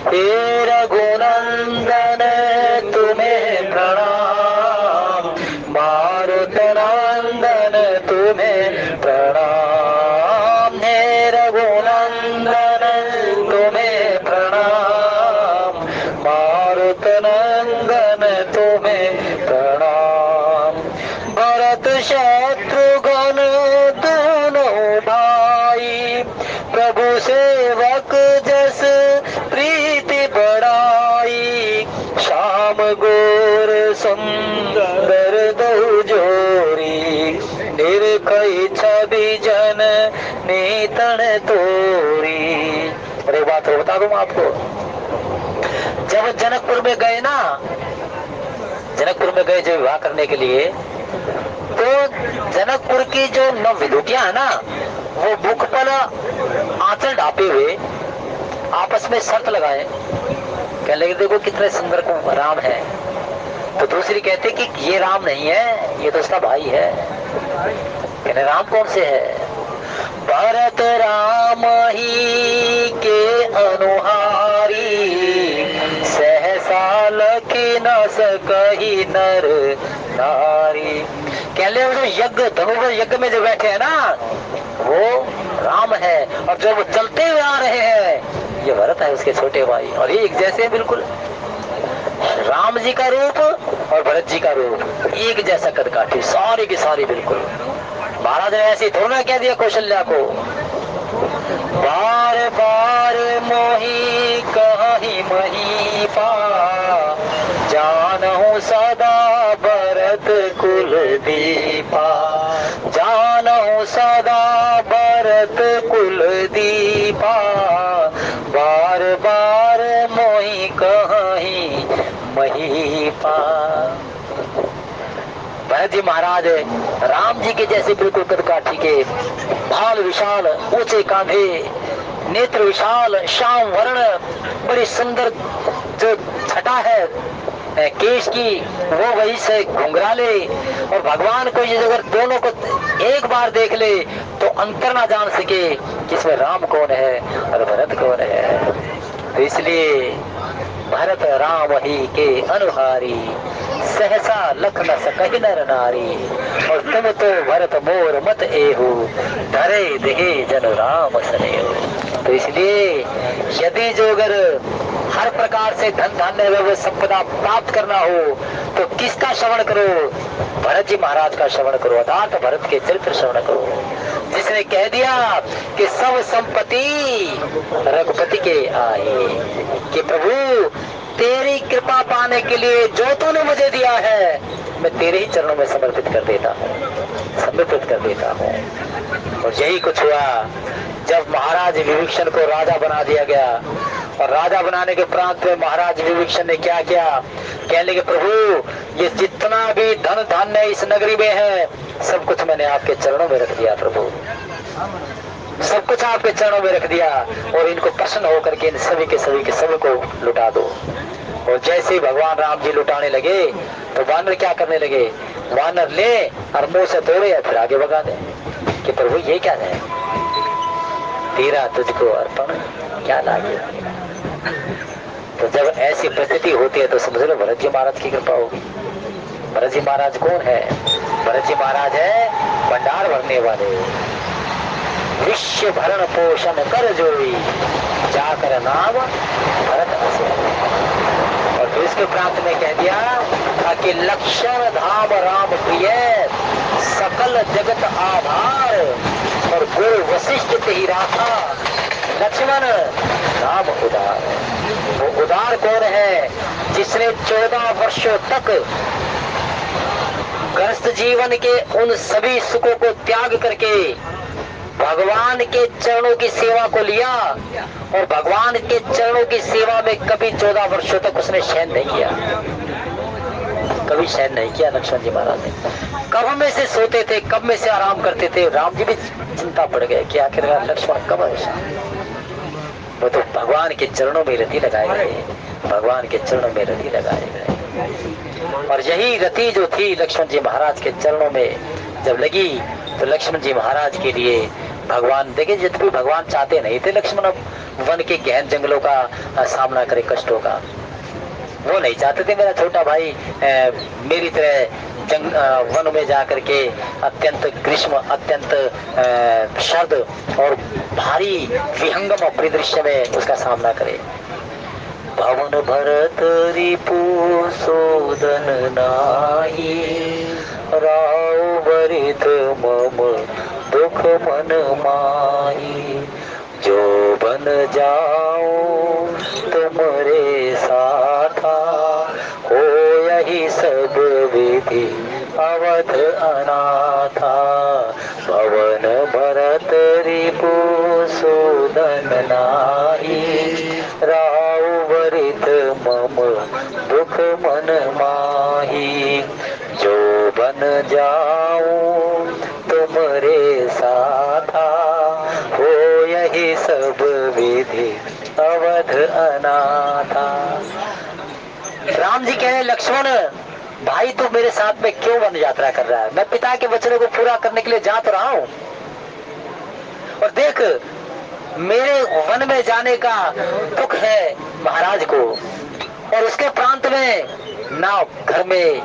हे रघुनंदन तुम्हें प्रणाम, मारुत नंदन तुम्हें प्रणाम। हे रघुनंदन तुम्हें प्रणाम, मारुत नंदन तुम्हें प्रणाम। भरत शत्रुघ्न दोनों भाई, प्रभु सेवक जस प्रीति बढ़ाई। श्याम गोर सुंदर दो जोरी, निरखई छवि जन नीतन तोरी। और एक बात बता दूं आपको, जब जनकपुर में गए ना, जनकपुर में गए जो विवाह करने के लिए, तो जनकपुर की जो नवविधुटियां है ना, वो मुख पर आंचल ढापे हुए आपस में शर्त लगाए, कहने लगे देखो कितने सुंदर को राम है। तो दूसरी कहते कि ये राम नहीं है, ये तो उसका भाई है। कहने राम कौन से है? भरत राम ही के अनुहारी, सहसा लखी न सकही नर नारी। कहले वो जो यज्ञ धनुष यज्ञ में जो बैठे हैं ना, वो राम है। और जो वो चलते हुए आ रहे हैं, ये भरत है उसके छोटे भाई। और ये एक जैसे बिल्कुल राम जी का रूप और भरत जी का रूप एक जैसा कद काठी, सारी की सारी बिल्कुल। महाराज ने ऐसे थोड़ा कह दिया कौशल्या को, बार बार मोही कहीं मही पा, जानहु सदा भरत कुल दीपा। जानहु सदा भरत कुल दीपा, बार बार मोही कहीं मही पा। भरत जी महाराज राम जी के जैसे बिल्कुल कद काठी के, भाल विशाल, ऊंचे कांधे, नेत्र विशाल, श्याम वर्ण, बड़ी सुंदर जो छटा है केश की वो वही से घुंघराले, और भगवान को ये अगर दोनों को एक बार देख ले तो अंतर ना जान सके कि इसमें राम कौन है और भरत कौन है। तो इसलिए भरत राम ही के अनुहारी, सहसा लख न सकहि नर नारी, और तुम तो भरत मोर मत एहु, धरे देहे जन राम सनेहु। तो इसलिए यदि जो अगर हर प्रकार से धन धान्य एवं संपदा प्राप्त करना हो तो किसका श्रवण करो? भरत जी महाराज का श्रवण करो, अर्थात भरत के चरित्र श्रवण करो, जिसने कह दिया कि सब संपत्ति रघुपति के आए, कि प्रभु तेरी कृपा पाने के लिए जो तूने मुझे दिया है मैं तेरे ही चरणों में समर्पित कर देता हूँ, समर्पित कर देता हूँ। और यही कुछ हुआ जब महाराज विभीषण को राजा बना दिया गया। और राजा बनाने के प्रांत में महाराज विभीषण ने क्या किया? कहने लगे प्रभु ये जितना भी धन धान्य इस नगरी में है सब कुछ मैंने आपके चरणों में रख दिया प्रभु, सब कुछ आपके चरणों में रख दिया, और इनको प्रसन्न होकर के इन सभी के सभी को लुटा दो। और जैसे ही भगवान राम जी लुटाने लगे तो वानर क्या करने लगे? वानर ले और मुंह से तोड़े या फिर आगे भगा दे कि प्रभु ये क्या है? तेरा तुझको अर्पण क्या लागे। तो जब ऐसी परिस्थिति होती है तो समझ लो भरत जी महाराज की कृपा होगी। भरत जी महाराज कौन है? भरत जी महाराज है भंडार भरने वाले, विश्व भरण पोषण कर जोई, जाकर नाम भरत असे। और फिर इसके प्रांत में कह दिया कि लक्षण धाम राम प्रिय, सकल जगत आधार, और गो वशिष्ठ ही राखा, लक्ष्मण राम उदार। वो उदार कौन है? जिसने 14 वर्षों तक ग्रस्त जीवन के उन सभी सुखों को त्याग करके भगवान के चरणों की सेवा को लिया, और भगवान के चरणों की सेवा में कभी 14 वर्षों तक उसने शयन नहीं किया, कभी शयन नहीं किया लक्ष्मण जी महाराज ने। कब में से सोते थे, कब में से आराम करते थे। राम जी भी चिंता पड़ गए कि आखिरकार लक्ष्मण कब आएगा। वो तो भगवान के चरणों में रति लगाए गए, भगवान के चरणों में रति लगाए गए। और यही रति जो थी लक्ष्मण जी महाराज के चरणों में जब लगी तो लक्ष्मण जी महाराज के लिए भगवान, देखिए जब भी भगवान चाहते नहीं थे लक्ष्मण अब वन के गहन जंगलों का सामना करे, कष्टों का, वो नहीं चाहते थे मेरा छोटा भाई मेरी तरह वन में जाकर के अत्यंत ग्रीष्म, अत्यंत शरद और भारी विहंगम परिदृश्य में उसका सामना करे। भवन भरत रिपु सोदन नाही, राव वरित मम दुख मन माही, जो बन जाओ तुमरे साथा, हो यही सब विधि अवध अनाथा, भवन भरत रिपु सोदन नाही, राव वरित मम दुख मन माही, जो बन जाऊं तुमरे साथा, हो यही सब विधि अवध अनाथा। राम जी कह रहे लक्ष्मण भाई तू मेरे साथ में क्यों वन यात्रा कर रहा है? मैं पिता के वचनों को पूरा करने के लिए जा तो रहा हूं, और देख मेरे वन में जाने का दुख है महाराज को, और उसके प्रांत में ना घर में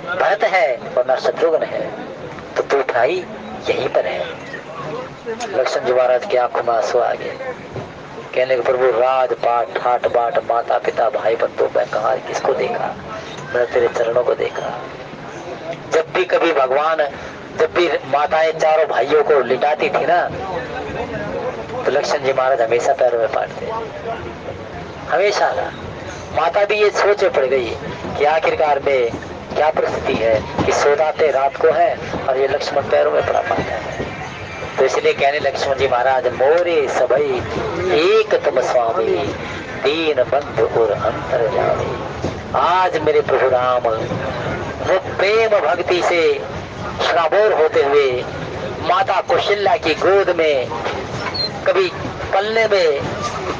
भरत है और ना शत्रुघ्न है, तो तू भाई यहीं पर है। लक्ष्मण जी महाराज की आंखों में आंसू आ गए, कहने लगे प्रभु राजपाट ठाट बाट माता पिता भाई बंधु मैं कहा किसको देखा? मैंने तेरे चरणों को देखा। जब भी कभी भगवान, जब भी माताएं चारों भाइयों को लिटाती थी ना तो लक्ष्मण जी महाराज हमेशा पैरों में पाटते, हमेशा ना। माता भी ये सोचे पड़ गई कि आखिरकार में क्या परिस्थिति है कि सोदाते रात को है और ये लक्ष्मण पैरों में पड़ा पाता है। तो इसलिए कहने लक्ष्मण जी महाराज मोरे सबई एक तुम स्वामी, दीन बंधु और अंतर जावे। आज मेरे प्रभु राम वो प्रेम भक्ति से श्राबोर होते हुए माता कौशल्या की गोद में कभी पलने में,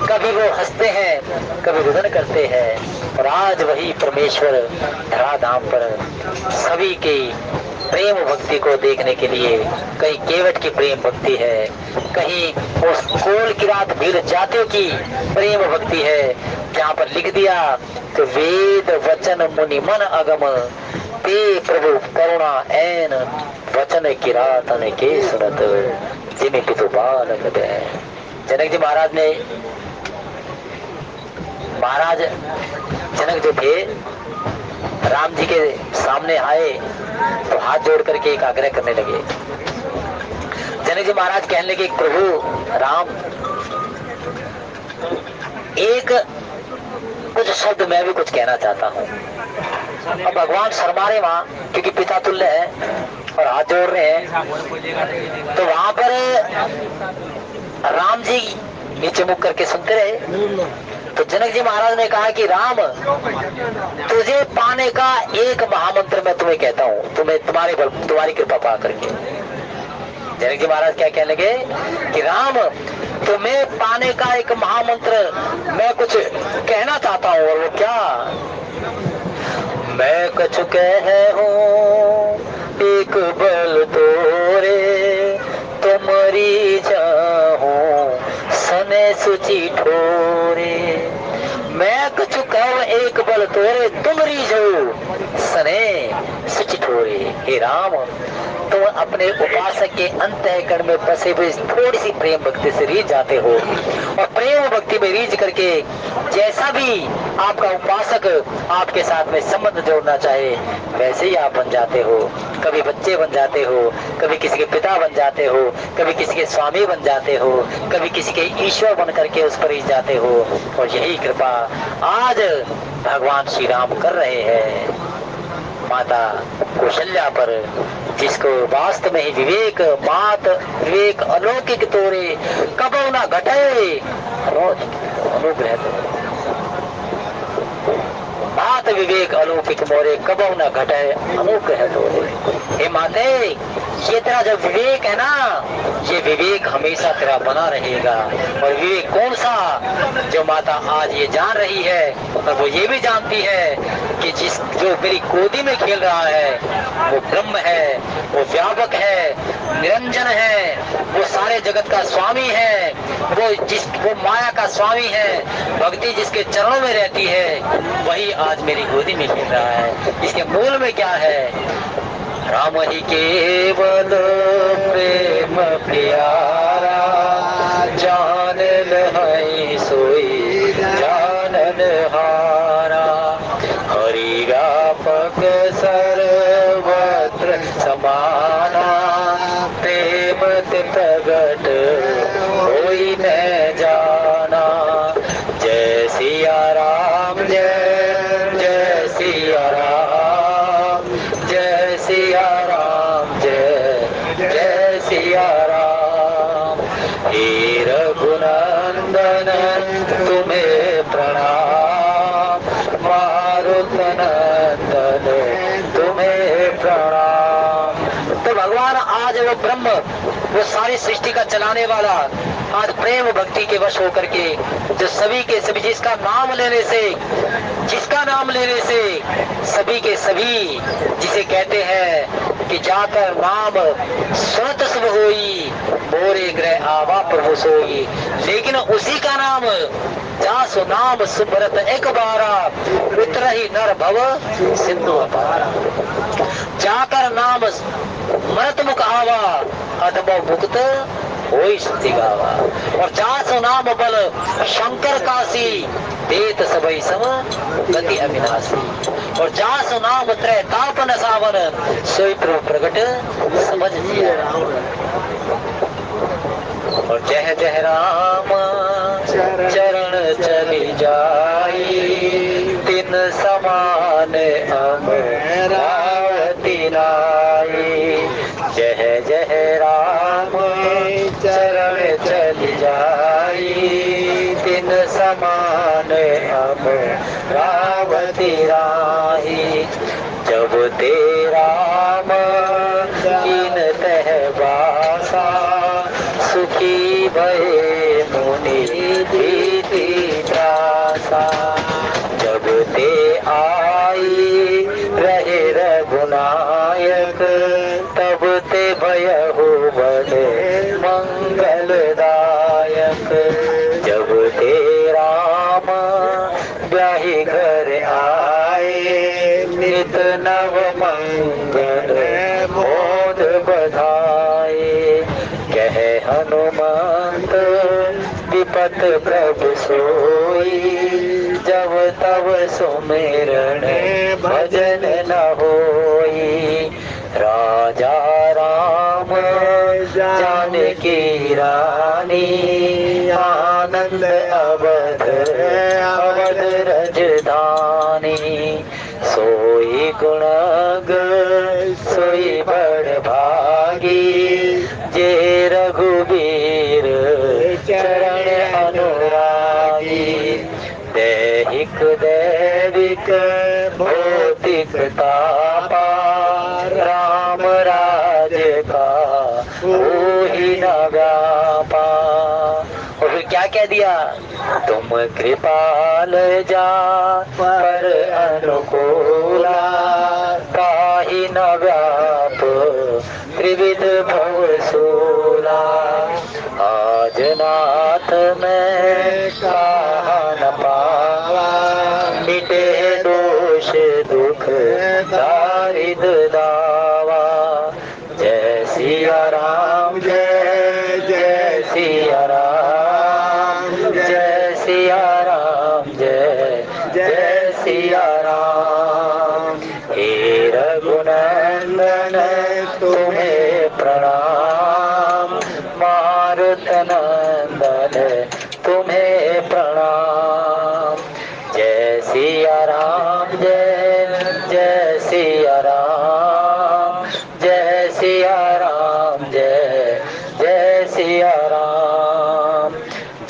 कभी वो हंसते हैं, कभी रुदन करते हैं, और आज वही परमेश्वर धराधाम पर सभी के प्रेम भक्ति को देखने के लिए, कहीं केवट की प्रेम भक्ति है, कहीं उस कोल की रात भीड़ जातियों की प्रेम भक्ति है, जहाँ पर लिख दिया तो वेद वचन मुनि मन अगम ते प्रभु करुणा ऐन वचन की रात के सुनत जिमे पितु बालक दे। जनक जी महाराज ने, महाराज जनक जो थे राम जी के सामने आए तो हाथ जोड़ करके एक आग्रह करने लगे। जनक जी महाराज कहने लगे, प्रभु राम, एक कुछ शब्द मैं भी कुछ कहना चाहता हूँ। अब भगवान शर्मा रहे वहां, क्योंकि पिता तुल्य है और हाथ जोड़ रहे हैं। तो वहां पर राम जी नीचे मुख करके सुनते रहे। तो जनक जी महाराज ने कहा कि राम, तुझे पाने का एक महामंत्र मैं तुम्हें कहता हूँ, तुम्हें तुम्हारी कृपा पा करके। जनक जी महाराज क्या कहने लगे कि राम, तुम्हें पाने का एक महामंत्र मैं कुछ कहना चाहता हूँ। और वो क्या? मैं कुछ कह हूँ एक बल तोरे, तुम्हारी जाहूँ सने सुचि ठोरे। मैं कुछ कहूँ एक बल तोरे, तुमरी जो सने सुचि ठोरे। हे राम, तुम अपने उपासक के अंतःकरण में बसे हुए थोड़ी सी प्रेम भक्ति से रीझ जाते हो, और प्रेम भक्ति में रीझ करके जैसा भी आपका उपासक आपके साथ में संबंध जोड़ना चाहे वैसे ही आप बन जाते हो। कभी बच्चे बन जाते हो, कभी किसी के पिता बन जाते हो, कभी किसी के स्वामी बन जाते हो, कभी किसी के ईश्वर बन करके उस पर रीझ जाते हो। और यही कृपा आज भगवान श्री राम कर रहे हैं माता कौशल्या पर, जिसको वास्तव में ही विवेक मात विवेक अलौकिक तोरे कबो न घटे अनुग्रह मात विवेक अलौकिक मोरे कबो न घटे अनुग्रह तोरे। हे माते, ये तेरा जो विवेक है ना, ये विवेक हमेशा तेरा बना रहेगा। और विवेक कौन सा? जो माता आज ये जान रही है, और वो ये भी जानती है कि जो मेरी गोदी में खेल रहा है वो ब्रह्म है, वो व्यापक है, निरंजन है, वो सारे जगत का स्वामी है, वो माया का स्वामी है। भक्ति जिसके चरणों में रहती है वही आज मेरी गोदी में खेल रहा है। इसके मूल में क्या है? राम ही केवल प्रेम प्यारा, जान लहै सोई जानन हारा। हरि व्यापक सर्वत्र समाना, प्रेम प्रगट कोई न जाना। जय सिया राम, जय जय सिया राम, जय सिया राम, जय जय सिया राम। हे रघुनंदन तुम्हें प्रणाम, मारुतनंदन तुम्हें प्रणाम। तो भगवान आज वो ब्रह्म, वो सारी सृष्टि का चलाने वाला, आज प्रेम भक्ति के वश होकर के जो सभी के सभी जिसका नाम लेने से सभी के सभी, जिसे कहते हैं कि जाकर नाम सुनत सब होई, मोरे ग्रह आवा प्रभु सोई। लेकिन उसी का नाम जासु नाम सुभरत एक बारा, उतर ही नर भव सिंधु अपारा। जाकर नाम मरत मुख आवा, अधमो मुक्त होई स्तुति गावा। और जासु नाम बल शंकर काशी, देत सबई सम गति अविनाशी। और जासु नाम त्रय ताप न सावन, सोई प्रभु प्रगट समझ जिया। और जय जय राम चरण चली जाई, तिन समान अमरावती नाई। जय जय राम चरण चली जाई, तिन समान अमरावती राही। जब तेरा कीन तह बासा, सुखी भये मुनि भीति त्रासा। जब ते जाहि घर आए, नित नव मंगल मोद बधाए। कहे हनुमंत विपत प्रभु सोई, जब तब सुमिरन भजन न होई। राजा राम जानकी रानी, आनंद अवध अवध रजधानी। सोई गुणग सोई बड़ भागी, जे रघुबीर चरण अनुरागी। दैहिक दैविक भौतिक तापा, राम राज का वही न व्यापा। और फिर क्या कह दिया, तुम कृपाल जा पर अनुकूला, ताहि न व्याप त्रिविध भवसूला। आज नाथ मैं कहा न पावा, मिटे दोष दुख दारिद दावा। जय सिया राम जय जय सिया राम, जय सिया राम जय जय सिया राम। हे रघुनंदन तुम्हें प्रणाम, मारुत नंदन तुम्हें प्रणाम। जय सिया राम जय जय सिया राम, जय सिया राम जय जय सिया राम।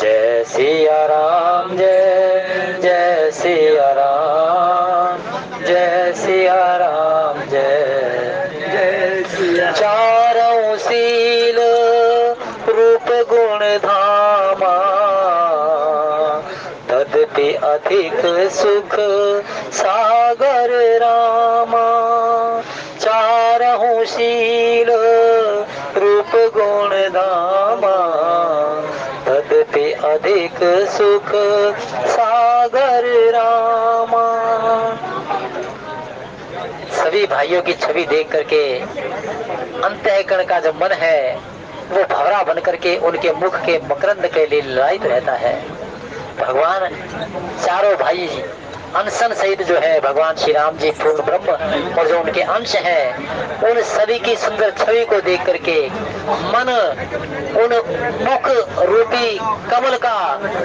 जय सिया राम जय जय सिया राम, जय सिया राम जय जय सिया। चारों शील रूप गुण धामा, तदपि अधिक सुख सागर रामा। चारों शील रूप गुण धामा, तदपि अधिक सुख सागर रामा। सभी भाइयों की छवि देख करके अंतःकरण का जो मन है वो भंवरा बन करके उनके मुख के मकरंद के लिए ललायित रहता है। भगवान चारों भाई अनशन सहित जो है भगवान श्री राम जी पूर्ण ब्रह्म और जो उनके अंश हैं, उन सभी की सुंदर छवि को देख करके मन उन मुख रूपी कमल का,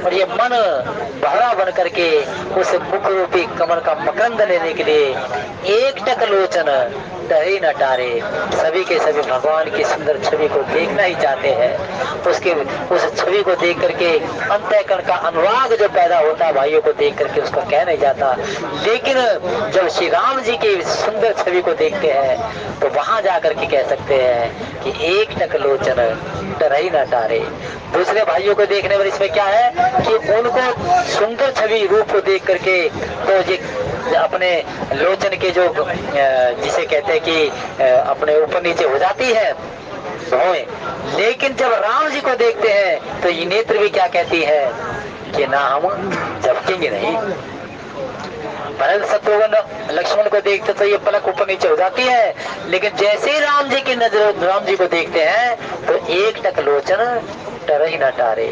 और ये मन भरा बन करके उस मुख रूपी कमल का मकरंद लेने के लिए एकटक लोचन टरे न टारे, सभी के सभी भगवान की सुंदर छवि को देखना ही चाहते हैं। उसके उस छवि को देख करके अंतःकरण का अनुराग जो पैदा होता है भाइयों को देख करके उसको कह नहीं जाता। लेकिन जब श्री राम जी की सुंदर छवि को देखते हैं तो वहां जाकर के कह सकते हैं कि एकटक लोचन टरई न टारे। दूसरे भाइयों को देखने पर इसमें क्या है कि उनको सुंदर छवि रूप को देख करके तो ये अपने लोचन के जो जिसे कहते हैं कि अपने ऊपर नीचे हो जाती है भौएं, लेकिन जब राम जी को देखते हैं तो ये नेत्र भी क्या कहती है कि ना हम झपकेंगे नहीं। भरत शत्रुघ्न लक्ष्मण को देखते तो ये पलक ऊपर नीचे हो जाती है, लेकिन जैसे ही राम जी की नजर राम जी को देखते हैं तो एकटक लोचन टरई न टारे,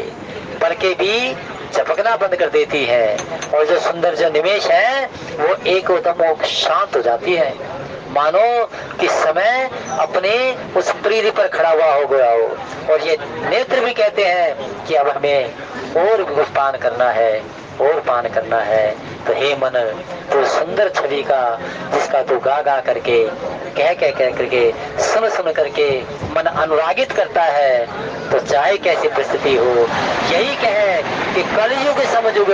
पलकें भी झपकना बंद कर देती है और जो सुंदर जो निमेश है वो एकदम शांत हो जाती है, मानो कि समय अपने उस प्रीति पर खड़ा हुआ हो गया हो। और ये नेत्र भी कहते हैं कि अब हमें और पान करना है और पान करना है। तो हे मन, तो सुंदर छवि का जिसका तू गा गा करके कह करके सुन सुन करके मन अनुरागित करता है, तो चाहे कैसी परिस्थिति हो यही कहे कि कलयुग समझुग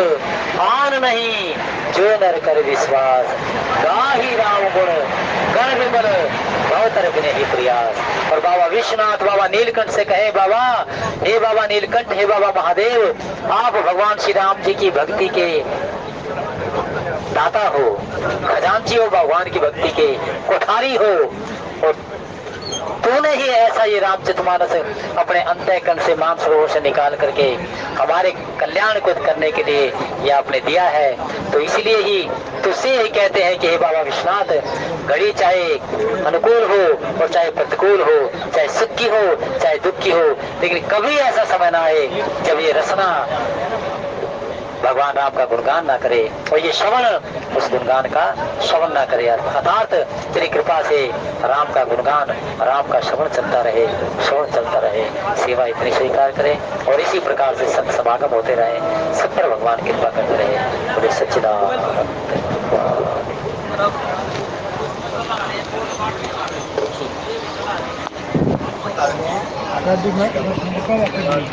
आन नहीं, जो नर कर विश्वास, गाही राम गुण गण विमल भवतर बिने ही प्रयास। और बाबा विश्वनाथ बाबा नीलकंठ से कहे, बाबा हे बाबा नीलकंठ, हे बाबा महादेव, आप भगवान श्री राम जी की भक्ति के दाता हो, खजांची हो, भगवान की भक्ति के कोठारी हो, और तूने ही ऐसा ये रामचरितमानस अपने अंतःकरण से मानसरोवर से निकाल करके हमारे कल्याण को करने के लिए ये आपने दिया है। तो इसलिए ही तुझसे यही कहते हैं कि हे बाबा विश्वनाथ, घड़ी चाहे अनुकूल हो और चाहे प्रतिकूल हो, चाहे सुख की हो चाहे दुख की हो, लेकिन कभी ऐसा समय ना आए जब ये रसना भगवान राम का गुणगान ना करे और ये श्रवण उस गुणगान का श्रवण ना करे। अर्थात तेरी कृपा से राम का गुणगान, राम का श्रवण चलता रहे, श्रवण चलता रहे, सेवा इतनी स्वीकार करे और इसी प्रकार से सत समागम होते रहे, सब पर भगवान कृपा करते रहे। बोले सच्चिदानंद।